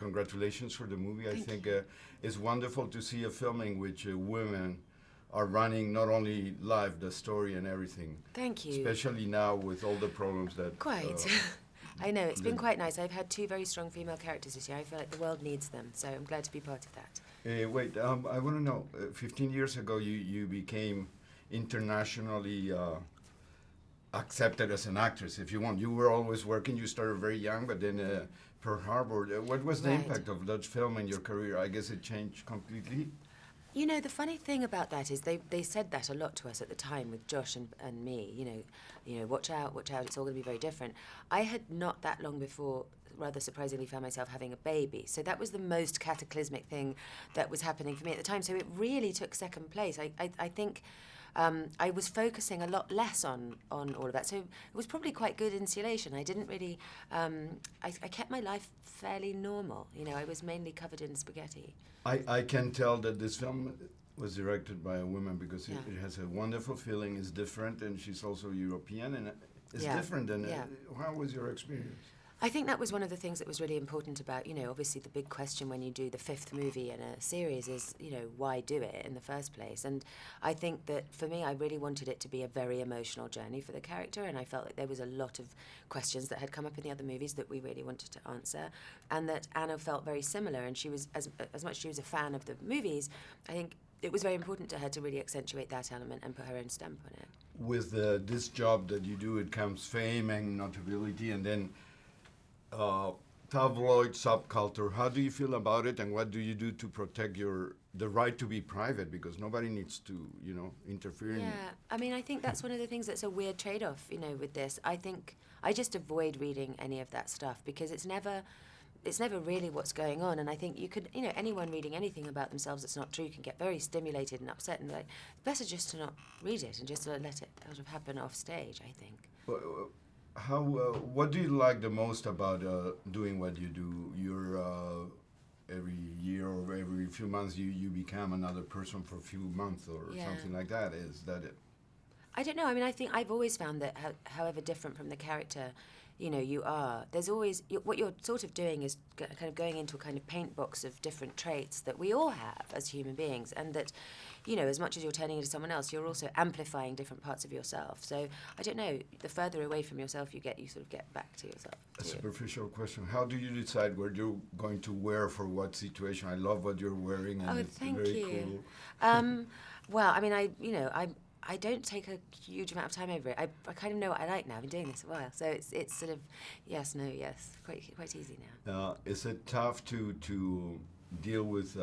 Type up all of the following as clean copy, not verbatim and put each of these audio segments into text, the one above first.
congratulations for the movie. I Thank think you. it's wonderful to see a film in which women are running not only live, the story and everything. Thank you. Especially now with all the problems that... Quite. I know, it's been the- quite nice. I've had two very strong female characters this year. I feel like the world needs them, so I'm glad to be part of that. Wait, I want to know, 15 years ago you became internationally accepted as an actress, if you want. You were always working, you started very young, but then Pearl Harbor, what was the Right. impact of that film in your career? I guess it changed completely. You know, the funny thing about that is they said that a lot to us at the time with Josh and me, you know, watch out, it's all going to be very different. I had not that long before, rather surprisingly, found myself having a baby. So that was the most cataclysmic thing that was happening for me at the time. So it really took second place. I think I was focusing a lot less on all of that. So it was probably quite good insulation. I didn't really, I kept my life fairly normal. You know, I was mainly covered in spaghetti. I can tell that this film was directed by a woman because Yeah. it has a wonderful feeling, it's different, and she's also European, and it's Yeah. different. And Yeah. how was your experience? I think that was one of the things that was really important about, you know, obviously the big question when you do the fifth movie in a series is, you know, why do it in the first place? And I think that for me, I really wanted it to be a very emotional journey for the character, and I felt like there was a lot of questions that had come up in the other movies that we really wanted to answer, and that Anna felt very similar, and she was, as much as she was a fan of the movies, I think it was very important to her to really accentuate that element and put her own stamp on it. With this job that you do, it comes fame and notability, and then tabloid subculture. How do you feel about it, and what do you do to protect the right to be private? Because nobody needs to, you know, interfere in... Yeah, I mean, I think that's one of the things that's a weird trade-off, you know, with this. I think I just avoid reading any of that stuff because it's never really what's going on. And I think you could, you know, anyone reading anything about themselves that's not true can get very stimulated and upset, and like, it's better just to not read it and just to let it sort of happen off stage, I think. What do you like the most about doing what you do? You're every year or every few months you become another person for a few months or Yeah. something like that. Is that it? I don't know. I mean, I think I've always found that however different from the character, you know, you are, there's always, what you're sort of doing is kind of going into a kind of paint box of different traits that we all have as human beings, and that, you know, as much as you're turning into someone else, you're also amplifying different parts of yourself. So, I don't know, the further away from yourself you get, you sort of get back to yourself. A superficial question. How do you decide what you're going to wear for what situation? I love what you're wearing, and Oh, it's thank very you. cool. Well, I mean, I don't take a huge amount of time over it. I kind of know what I like now. I've been doing this a while, so it's sort of yes, no, yes, quite easy now. Is it tough to deal with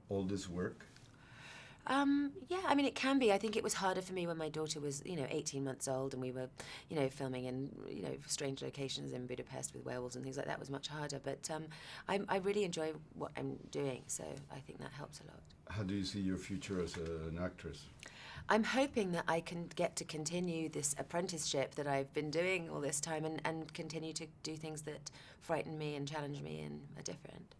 all this work? Yeah, I mean, it can be. I think it was harder for me when my daughter was, you know, 18 months old, and we were, you know, filming in, you know, strange locations in Budapest with werewolves and things like that. It was much harder, but I really enjoy what I'm doing, so I think that helps a lot. How do you see your future as an actress? I'm hoping that I can get to continue this apprenticeship that I've been doing all this time and continue to do things that frighten me and challenge me and are different.